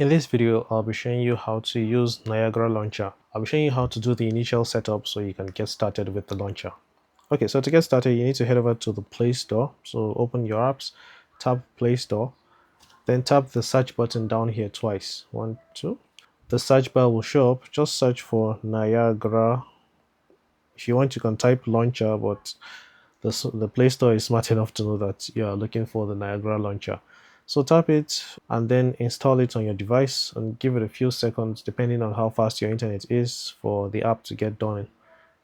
In this video, I'll be showing you how to use Niagara Launcher. I'll be showing you how to do the initial setup so you can get started with the launcher. Okay, so to get started, you need to head over to the Play Store. So open your apps, tap Play Store, then tap the search button down here twice. One, two. The search bar will show up. Just search for Niagara. If you want, you can type launcher, but the Play Store is smart enough to know that you are looking for the Niagara launcher. So tap it and then install it on your device and give it a few seconds depending on how fast your internet is for the app to get done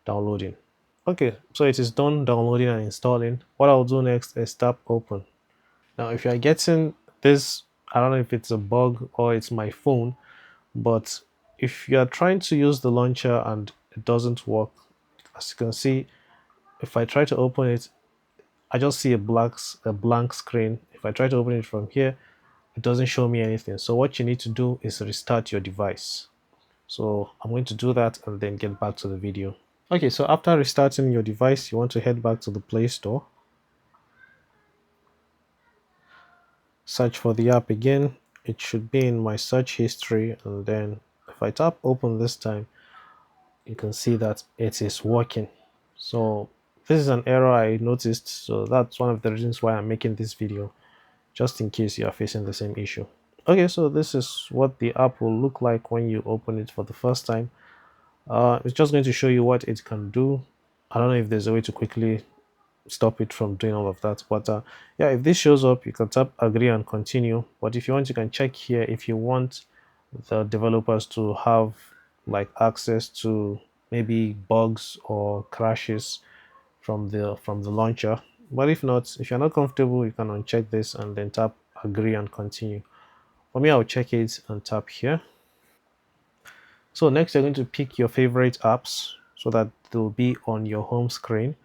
downloading. Okay, so it is done downloading and installing. What I'll do next is tap open. Now if you're getting this, I don't know if it's a bug or it's my phone, but if you're trying to use the launcher and it doesn't work, as you can see, if I try to open it, I just see a blank screen. If I try to open it from here, it doesn't show me anything. So what you need to do is restart your device. So I'm going to do that and then get back to the video. Okay, so after restarting your device, you want to head back to the Play Store. Search for the app again. It should be in my search history, and then if I tap open this time, you can see that it is working. So this is an error I noticed, so that's one of the reasons why I'm making this video, just in case you are facing the same issue. Okay, so this is what the app will look like when you open it for the first time. It's just going to show you what it can do. I don't know if there's a way to quickly stop it from doing all of that, but yeah, if this shows up, you can tap agree and continue. But if you want, you can check here if you want the developers to have like access to maybe bugs or crashes from the launcher. But if not, if you're not comfortable, you can uncheck this and then tap agree and continue. For me, I'll check it and tap here. So next, you're going to pick your favorite apps so that they'll be on your home screen.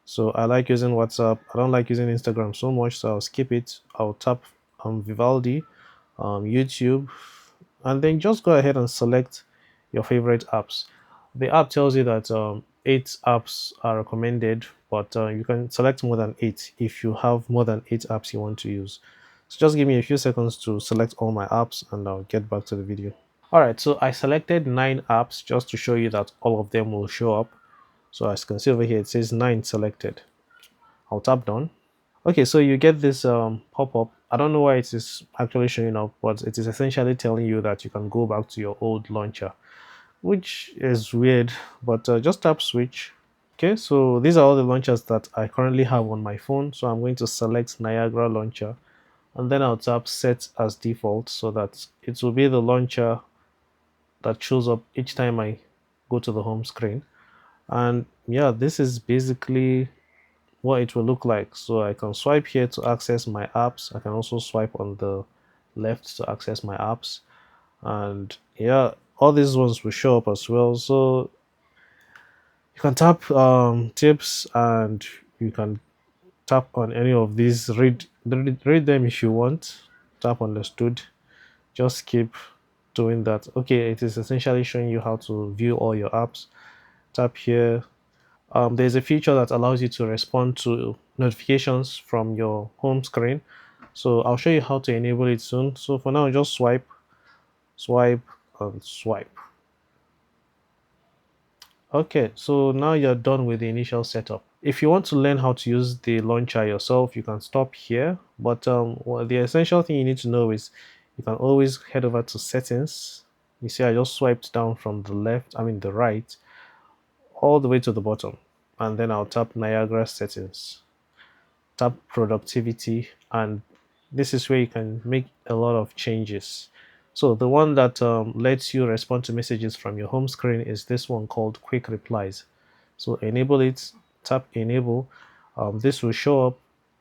So I like using WhatsApp. I don't like using Instagram so much, so I'll skip it. I'll tap Vivaldi, YouTube, and then just go ahead and select your favorite apps. The app tells you that 8 apps are recommended, but you can select more than 8 if you have more than 8 apps you want to use. So just give me a few seconds to select all my apps and I'll get back to the video. Alright, so I selected 9 apps just to show you that all of them will show up. So as you can see over here, it says 9 selected. I'll tap done. Okay, so you get this pop-up. I don't know why it is actually showing up, but it is essentially telling you that you can go back to your old launcher, which is weird, but just tap switch. Okay, so these are all the launchers that I currently have on my phone. So I'm going to select Niagara launcher and then I'll tap set as default so that it will be the launcher that shows up each time I go to the home screen. And yeah, this is basically what it will look like. So I can swipe here to access my apps. I can also swipe on the left to access my apps, and yeah, all these ones will show up as well. So you can tap tips and you can tap on any of these, read them if you want. Tap understood, just keep doing that. Okay, it is essentially showing you how to view all your apps. Tap here. There's a feature that allows you to respond to notifications from your home screen. So I'll show you how to enable it soon. So for now, just swipe, swipe, and swipe. Okay, so now you're done with the initial setup. If you want to learn how to use the launcher yourself, you can stop here. But well, the essential thing you need to know is you can always head over to settings. You see, I just swiped down from the left, I mean the right, all the way to the bottom. And then I'll tap Niagara settings, tap productivity, and this is where you can make a lot of changes. So the one that lets you respond to messages from your home screen is this one called quick replies. So enable it, tap enable. This will show up,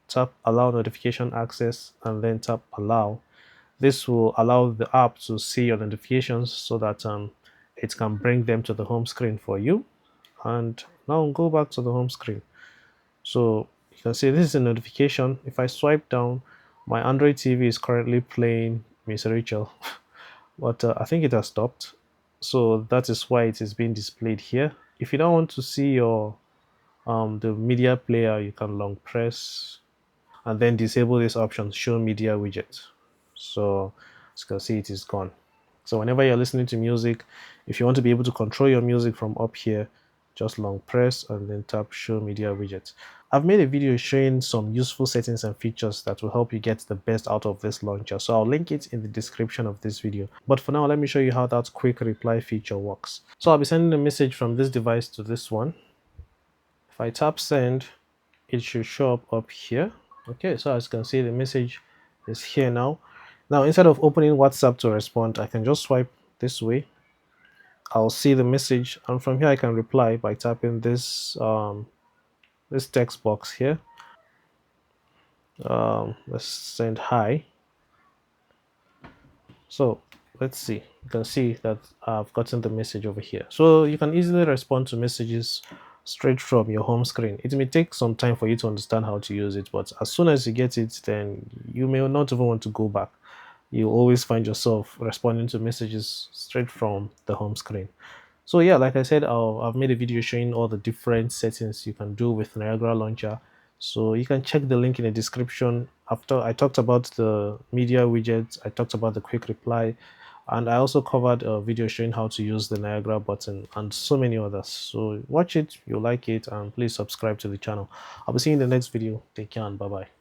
tap allow notification access, and then tap allow. This will allow the app to see your notifications so that it can bring them to the home screen for you. And now go back to the home screen. So you can see this is a notification. If I swipe down, my Android TV is currently playing Miss Rachel, but I think it has stopped. So that is why it is being displayed here. If you don't want to see your the media player, you can long press and then disable this option, show media widget. So As you can see, it is gone. So whenever you're listening to music, if you want to be able to control your music from up here, just long press and then tap show media widget. I've made a video showing some useful settings and features that will help you get the best out of this launcher, so I'll link it in the description of this video. But for now, let me show you how that quick reply feature works. So I'll be sending a message from this device to this one. If I tap send, it should show up here. Okay, so as you can see, the message is here now. Now, instead of opening WhatsApp to respond, I can just swipe this way. I'll see the message, and from here I can reply by tapping this text box here. Let's send hi. So let's see. You can see that I've gotten the message over here. So you can easily respond to messages straight from your home screen. It may take some time for you to understand how to use it, but as soon as you get it, then you may not even want to go back. You always find yourself responding to messages straight from the home screen. So yeah, like I said, I've made a video showing all the different settings you can do with Niagara Launcher. So you can check the link in the description. After I talked about the media widgets, I talked about the quick reply, and I also covered a video showing how to use the Niagara button and so many others. So watch it, you'll like it, and please subscribe to the channel. I'll be seeing you in the next video. Take care and bye bye.